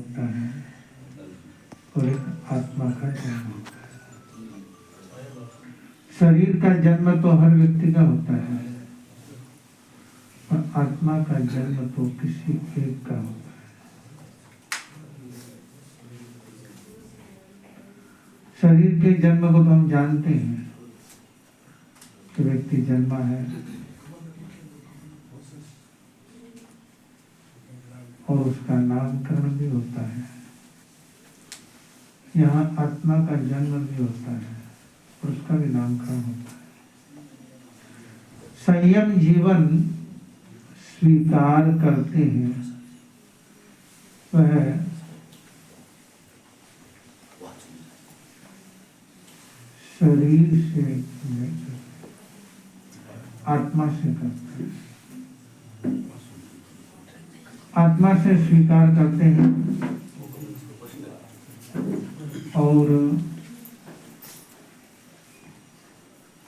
होता है और एक आत्मा का जन्म होता है। शरीर का जन्म तो हर व्यक्ति का होता है और आत्मा का जन्म तो किसी एक का होता है। शरीर के जन्म को तो हम जानते हैं कि व्यक्ति जन्मा है और उसका नामकरण भी होता है। यहाँ आत्मा का जन्म भी होता है और उसका भी नामकरण होता है। संयम जीवन स्वीकार करते हैं वह शरीर से नहीं करते, आत्मा से करते हैं। आत्मा से स्वीकार करते हैं और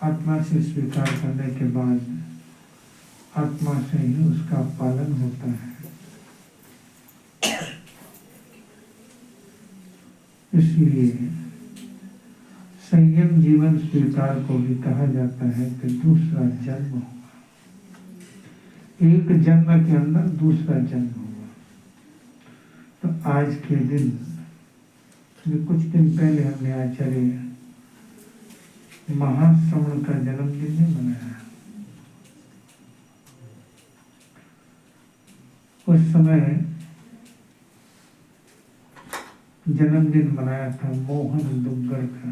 आत्मा से स्वीकार करने के बाद आत्मा से ही उसका पालन होता है। इसलिए संयम जीवन स्वीकार को भी कहा जाता है कि दूसरा जन्म होगा, एक जन्म के अंदर दूसरा जन्म होगा। तो आज के दिन, कुछ दिन पहले हमने आचार्य महाश्रवण का जन्मदिन नहीं मनाया। उस समय जन्मदिन मनाया था मोहन दुग्गड़ का।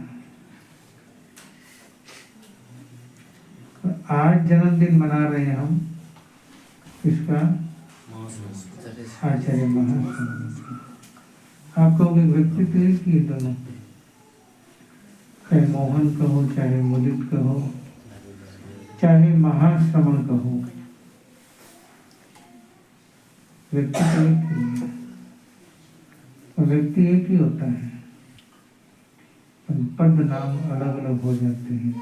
आज जन्मदिन मना रहे हैं हम इसका आचार्य महाश्रवण का। आप कहोगे व्यक्तित्व एक ही दोनों, चाहे मोहन कहो, चाहे मुदित कहो, चाहे महाश्रवण कहो, व्यक्तित्व एक ही है। व्यक्ति एक ही होता है, पद नाम अलग अलग हो जाते हैं।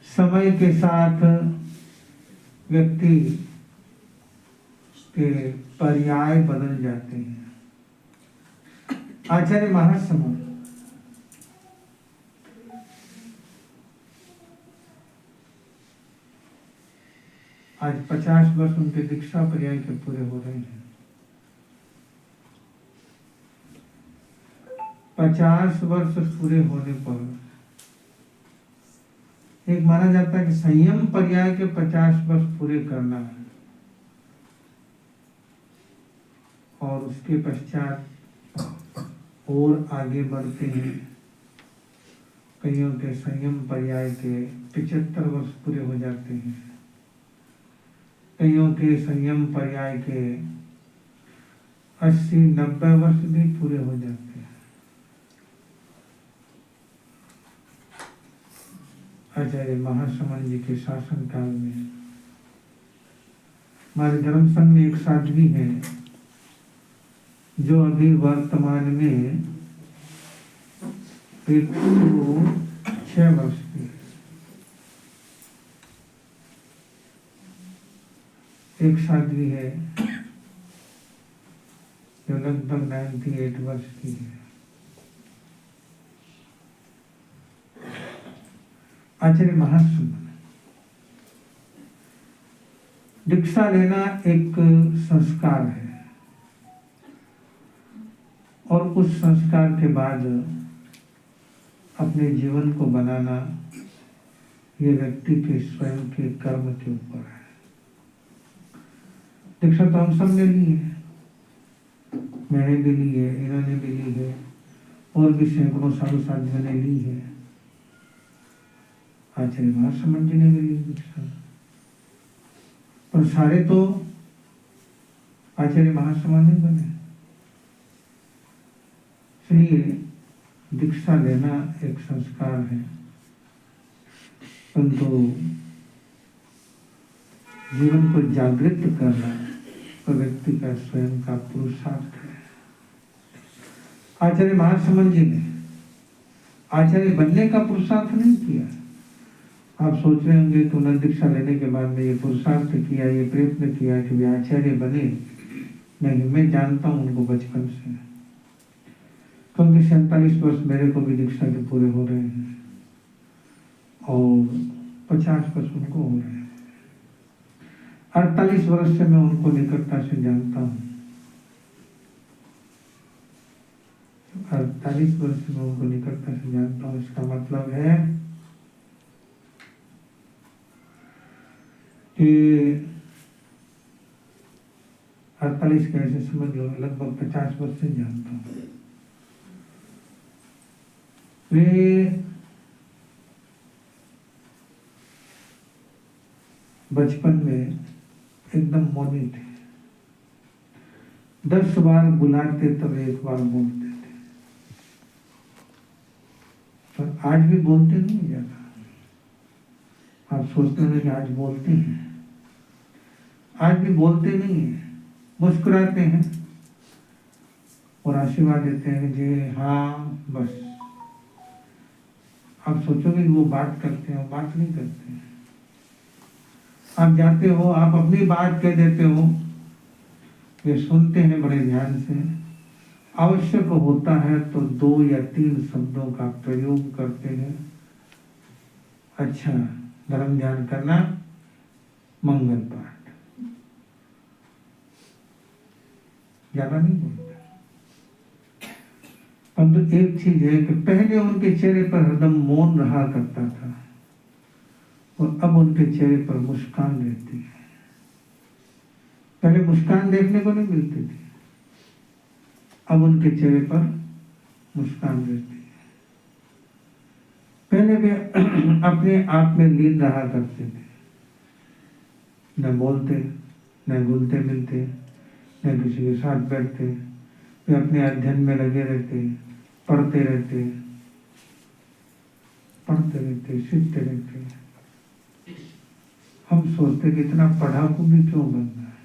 समय के साथ व्यक्ति के पर्याय बदल जाते हैं। आचार्य महाश्रवण आज 50 वर्ष उनके दीक्षा पर्याय के पूरे हो रहे हैं। 50 वर्ष पूरे होने पर एक माना जाता है कि संयम पर्याय के 50 वर्ष पूरे करना है और उसके पश्चात और आगे बढ़ते हैं। कईयों के संयम पर्याय के 75 वर्ष पूरे हो जाते हैं, कईयों के संयम पर्याय के 80-90 वर्ष भी पूरे हो जाते हैं। आचार्य महाश्रवण जी के शासन काल में हमारे धर्म संघ में एक साध्वी है जो अभी वर्तमान में 106 वर्ष की। एक साध्वी है जो लगभग 98 वर्ष की है। आचार्य महाश्रवण दीक्षा लेना एक संस्कार है और उस संस्कार के बाद अपने जीवन को बनाना ये व्यक्ति के स्वयं के कर्म के ऊपर है। दीक्षा तो हम सब ने ली है, मैंने भी ली है, इन्होंने भी ली है और भी सैकड़ों साधु साधियों ने ली है। आचार्य महाश्रवण जी ने भी ली दीक्षा, पर सारे तो आचार्य महाश्रवण नहीं बने। इसलिए दीक्षा लेना एक संस्कार है, परंतु जीवन को जागृत करना तो व्यक्ति का स्वयं का पुरुषार्थ है। आचार्य महाश्रवण जी ने आचार्य बनने का पुरुषार्थ नहीं किया। आप सोच रहे होंगे कि उन्होंने दीक्षा लेने के बाद में ये पुरुषार्थ किया, ये प्रयत्न किया कि वे आचार्य बने, नहीं, मैं जानता हूँ उनको बचपन से, क्योंकि 47 वर्ष मेरे को भी दीक्षा के पूरे हो रहे हैं और 50 वर्ष उनको हो रहे हैं। 48 वर्ष से मैं उनको निकटता से जानता हूँ। 48 वर्ष से मैं उनको निकटता से जानता हूँ। इसका मतलब है कि 48 कैसे समझ लो, लगभग 50 वर्ष से जानता हूँ। वे बचपन में एकदम मौनी थे। 10 बार बुलाते तब 1 बार बोलते थे, पर आज भी बोलते नहीं ज्यादा। आप सोचते हैं कि आज बोलते हैं, आज भी बोलते नहीं है, मुस्कुराते हैं और आशीर्वाद देते हैं जी हाँ बस। आप सोचोगे कि वो बात करते हैं, बात नहीं करते हैं। आप जाते हो, आप अपनी बात कह देते हो, वे सुनते हैं बड़े ध्यान से। आवश्यक होता है तो 2 या 3 शब्दों का प्रयोग करते हैं। अच्छा, धर्म ध्यान करना, मंगल पाठ, ज्यादा नहीं बोलते। परंतु एक चीज है कि पहले उनके चेहरे पर हरदम मौन रहा करता था और अब उनके चेहरे पर मुस्कान रहती है। पहले मुस्कान देखने को नहीं मिलती थी, अब उनके चेहरे पर मुस्कान रहती है। पहले वे अपने आप में लीन रहा करते थे, न बोलते, न घुलते मिलते, न किसी के साथ बैठते। वे अपने अध्ययन में लगे रहते, पढ़ते रहते, सीखते रहते। हम सोचते कि इतना पढ़ाकू भी क्यों बनना है,